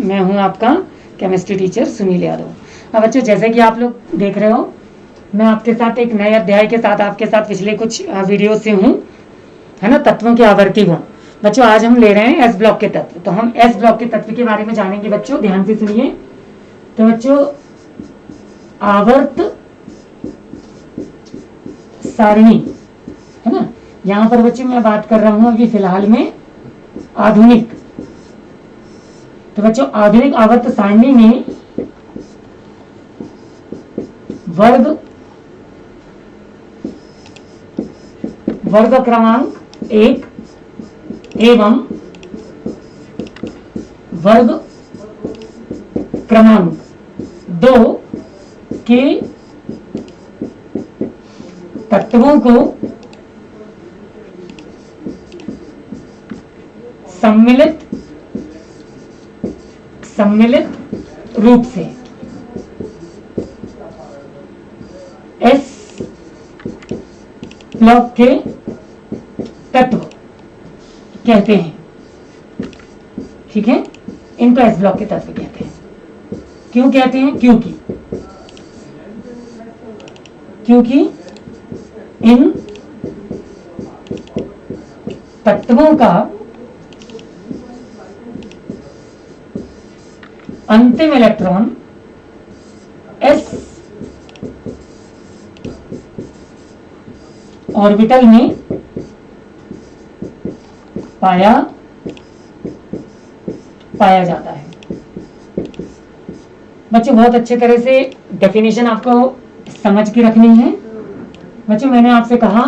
मैं हूं आपका केमिस्ट्री टीचर सुनील यादव। अब बच्चों, जैसे कि आप लोग देख रहे हो, मैं आपके साथ एक नए अध्याय के साथ आपके साथ पिछले कुछ वीडियो से हूं, है ना, तत्वों के आवर्ती गुण। बच्चों, आज हम ले रहे हैं एस ब्लॉक के तत्व। तो हम एस ब्लॉक के तत्व के बारे में जानेंगे बच्चों, ध्यान से सुनिए। तो बच्चों, आवर्त सारणी, है ना, यहां पर बच्चों मैं बात कर रहा हूं अभी फिलहाल में आधुनिक। तो बच्चों, आधुनिक आवर्त सारणी में वर्ग क्रमांक 1 एवं वर्ग क्रमांक 2 के तत्वों को सम्मिलित रूप से एस ब्लॉक के तत्व कहते हैं। ठीक है, इनको एस ब्लॉक के तत्व कहते हैं। क्यों कहते हैं? क्योंकि इन तत्वों का अंतिम इलेक्ट्रॉन एस ऑर्बिटल में पाया जाता है। बच्चों, बहुत अच्छे तरह से डेफिनेशन आपको समझ के रखनी है। बच्चों, मैंने आपसे कहा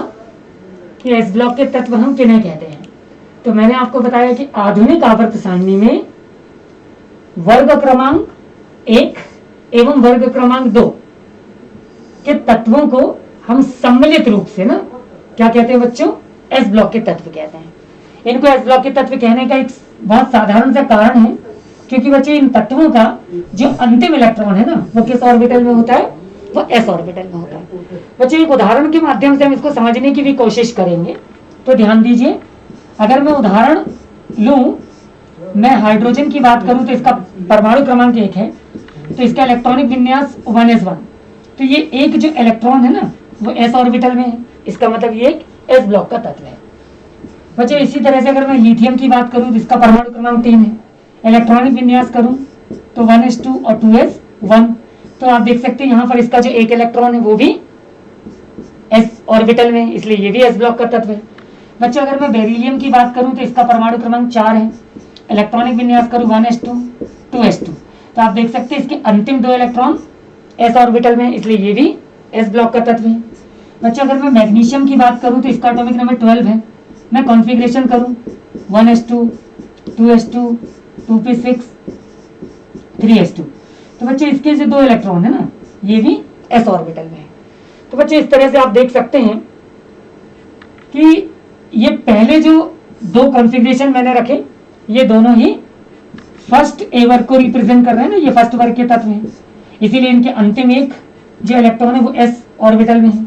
कि एस ब्लॉक के तत्व हम किन्हें कहते हैं। तो मैंने आपको बताया कि आधुनिक आवर्त सारणी में वर्ग क्रमांक 1 एवं वर्ग क्रमांक 2 के तत्वों को हम सम्मिलित रूप से ना क्या कहते हैं बच्चों? एस ब्लॉक के तत्व कहते हैं। इनको एस ब्लॉक के तत्व कहने का एक बहुत साधारण सा कारण है, क्योंकि बच्चों इन तत्वों का जो अंतिम इलेक्ट्रॉन है ना, वो किस ऑर्बिटल में होता है? वो एस ऑर्बिटल में होता है। बच्चों, एक उदाहरण के माध्यम से हम इसको समझने की भी कोशिश करेंगे। तो ध्यान दीजिए, अगर मैं उदाहरण लूं, मैं हाइड्रोजन की बात करूं तो इसका परमाणु क्रमांक 1 है, तो इसका इलेक्ट्रॉनिक विन्यास 1s1। तो ये एक जो इलेक्ट्रॉन है ना, वो एस ऑर्बिटल में है। इसका मतलब ये एक एस ब्लॉक का तत्व है। बच्चों, इसी तरह से अगर मैं लिथियम की बात करूं तो इसका परमाणु क्रमांक 3 है। इलेक्ट्रॉनिक विन्यास करूं तो 1s2 और 2s1। तो आप देख सकते हैं यहाँ पर इसका जो एक इलेक्ट्रॉन है वो भी एस ऑर्बिटल में, इसलिए ये भी एस ब्लॉक का तत्व है। बच्चों, अगर मैं बेरिलियम की बात करूं तो इसका परमाणु क्रमांक 4 है। इलेक्ट्रॉनिक विन्यास करूं 1s2 2s2। तो आप देख सकते हैं इसके अंतिम 2 इलेक्ट्रॉन एस ऑर्बिटल में, इसलिए ये भी एस ब्लॉक का तत्व है। बच्चों, अगर मैं मैग्नीशियम की बात करूं तो इसका एटॉमिक नंबर 12 है। मैं कॉन्फ़िगरेशन करूं 1s2 2s2 2p6 3s2। तो बच्चे इसके जो 2 इलेक्ट्रॉन है ना, ये भी एस ऑर्बिटल में है। तो बच्चे इस तरह से आप देख सकते हैं कि ये पहले जो 2 कॉन्फ़िगरेशन मैंने रखे, ये दोनों ही फर्स्ट ए वर्ग को रिप्रेजेंट कर रहे हैं ना, ये फर्स्ट वर्ग के तत्व हैं, इसीलिए इनके अंतिम एक जो इलेक्ट्रॉन है वो एस ऑर्बिटल में है।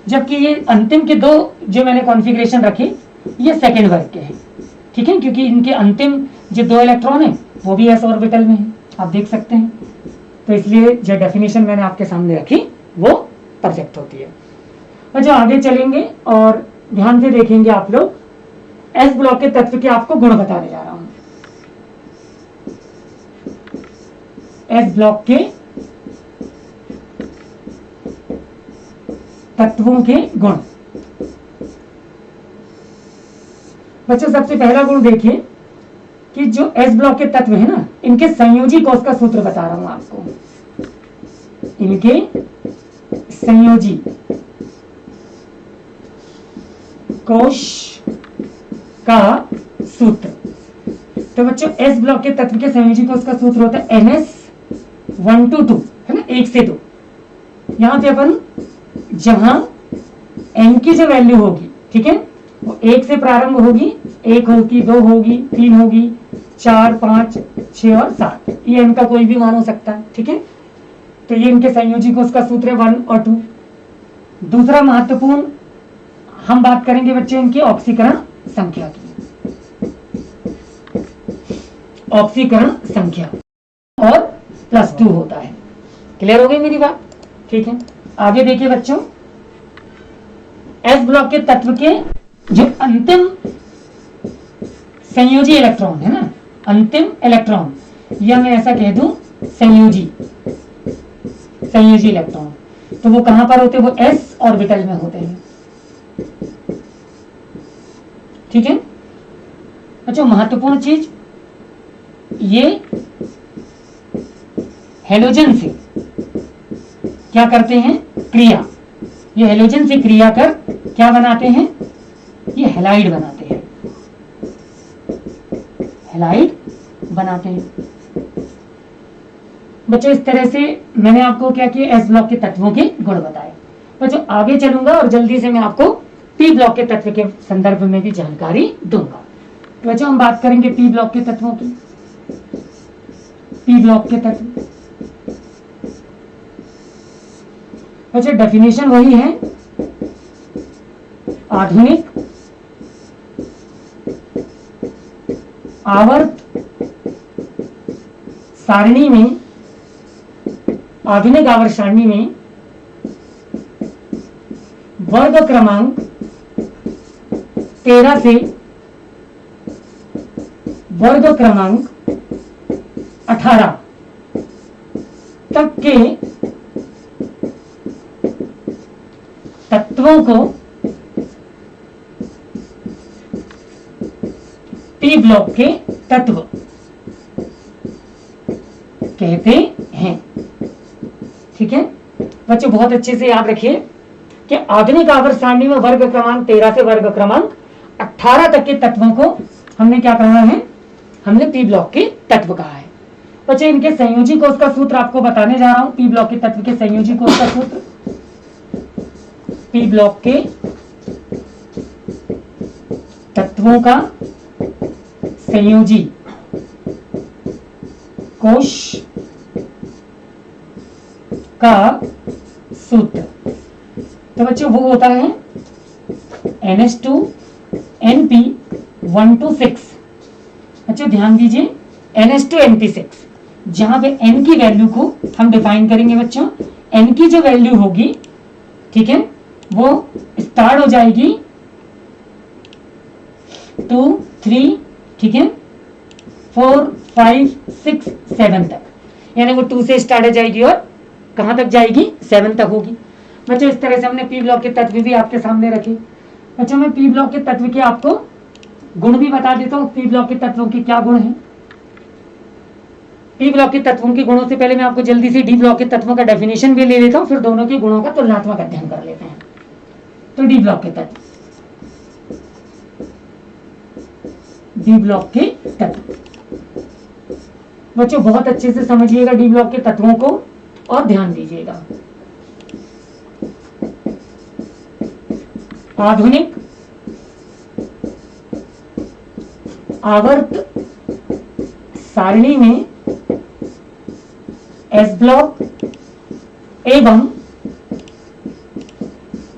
जबकि ये अंतिम के 2 जो मैंने कॉन्फ़िगरेशन रखे, ये सेकेंड वर्ग के हैं। ठीक है, क्योंकि इनके अंतिम जो 2 इलेक्ट्रॉन है वो भी एस ऑर्बिटल में है, आप देख सकते हैं। तो इसलिए जो डेफिनेशन मैंने आपके सामने रखी वो परफेक्ट होती है। और जो आगे चलेंगे और ध्यान से देखेंगे आप लोग, एस ब्लॉक के तत्व के आपको गुण बताने जा रहा हूं। एस ब्लॉक के तत्वों के गुण। बच्चों, सबसे पहला गुण देखिए कि जो एस ब्लॉक के तत्व है ना, इनके संयोजी कोष का सूत्र बता रहा हूं आपको। इनके संयोजी कोष का सूत्र। तो बच्चों, एस ब्लॉक के तत्व के संयोजी कोष का सूत्र होता है NS122, है ना, 1 से 2। यहां पे अपन जहां n की जो वैल्यू होगी, ठीक है, वो 1 से प्रारंभ होगी, 1 होगी, 2 होगी, 3 होगी, 4 5 6 और 7, ये n का कोई भी मान हो सकता है। ठीक है, तो ये इनके संयोजी कोष का सूत्र है 1 और 2। दूसरा महत्वपूर्ण हम बात करेंगे बच्चे इनकी ऑक्सीकरण संख्या की। ऑक्सीकरण संख्या और +2 होता है। क्लियर हो गई मेरी बात? ठीक है, आगे देखिए बच्चों, एस ब्लॉक के तत्व के जो अंतिम संयोजी इलेक्ट्रॉन है ना, अंतिम इलेक्ट्रॉन, या मैं ऐसा कह दूं संयोजी इलेक्ट्रॉन, तो वो कहां पर होते हैं? वो एस ऑर्बिटल में होते हैं। ठीक है बच्चों, महत्वपूर्ण चीज, ये हेलोजन से क्या करते हैं? क्रिया। ये हेलोजन से क्रिया कर क्या बनाते हैं? ये हैलाइड बनाते हैं, हैलाइड बनाते हैं। बच्चों इस तरह से मैंने आपको क्या किया? एस ब्लॉक के तत्वों के गुण बताए। बच्चों आगे चलूंगा और जल्दी से मैं आपको पी ब्लॉक के तत्व के संदर्भ में भी जानकारी दूंगा। तो बच्चों हम बात करेंगे पी ब्लॉक के तत्वों की। पी ब्लॉक के तत्व बच्चों डेफिनेशन वही है, आधुनिक आवर्त सारणी में, आधुनिक आवर्त सारणी में वर्ग क्रमांक 13 से वर्ग क्रमांक 18 तक के तत्वों को पी ब्लॉक के तत्व कहते हैं। ठीक है बच्चों, बहुत अच्छे से याद रखिए कि आधुनिक आवर्त सारणी में वर्ग क्रमांक 13 से वर्ग क्रमांक 18 तक के तत्वों को हमने क्या कहा है? हमने पी ब्लॉक के तत्व कहा है। बच्चों इनके संयोजी कोष का सूत्र आपको बताने जा रहा हूं। पी ब्लॉक के तत्व के संयोजी कोष का सूत्र, पी ब्लॉक के तत्वों का संयोजी कोश का सूत्र, तो बच्चों वो होता है NH2NP126। बच्चों ध्यान दीजिए, NH2NP6, जहां पे N की वैल्यू को हम डिफाइन करेंगे बच्चों। N की जो वैल्यू होगी, ठीक है, वो स्टार्ट हो जाएगी 2, 3, ठीक है, 4, 5, 6, 7 तक, यानी वो 2 से स्टार्ट हो जाएगी और कहां तक जाएगी? 7 तक होगी। बच्चों इस तरह से हमने पी ब्लॉक के तत्व भी आपके सामने रखे। बच्चों मैं पी ब्लॉक के तत्व के आपको गुण भी बता देता हूं। पी ब्लॉक के तत्वों के क्या गुण हैं? पी ब्लॉक के तत्वों के गुणों से पहले मैं आपको जल्दी से डी ब्लॉक के तत्वों का डेफिनेशन भी ले लेता हूं, फिर दोनों के गुणों का तुलनात्मक अध्ययन कर लेते हैं। तो डी ब्लॉक के तत्व, डी ब्लॉक के तत्व बच्चों बहुत अच्छे से समझिएगा डी ब्लॉक के तत्वों को और ध्यान दीजिएगा। आधुनिक आवर्त सारणी में एस ब्लॉक एवं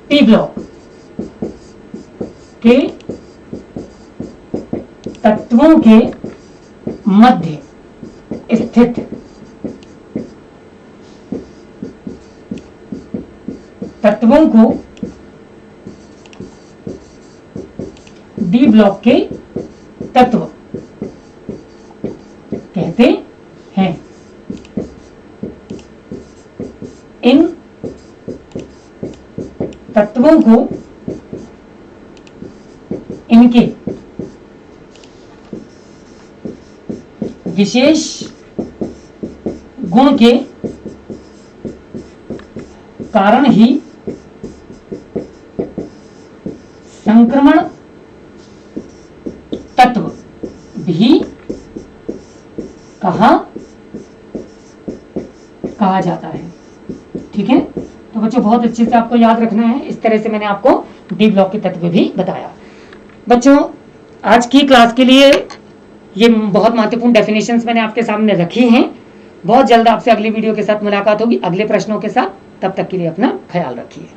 पी ब्लॉक के तत्वों के मध्य स्थित तत्वों को डी ब्लॉक के तत्व कहते हैं। इन तत्वों को इनके विशेष गुण के कारण ही संक्रमण तत्व भी कहा जाता है। ठीक है, तो बच्चों बहुत अच्छे से आपको याद रखना है। इस तरह से मैंने आपको डी ब्लॉक के तत्व भी बताया। बच्चों आज की क्लास के लिए ये बहुत महत्वपूर्ण डेफिनेशंस मैंने आपके सामने रखी हैं। बहुत जल्द आपसे अगली वीडियो के साथ मुलाकात होगी, अगले प्रश्नों के साथ। तब तक के लिए अपना ख्याल रखिए।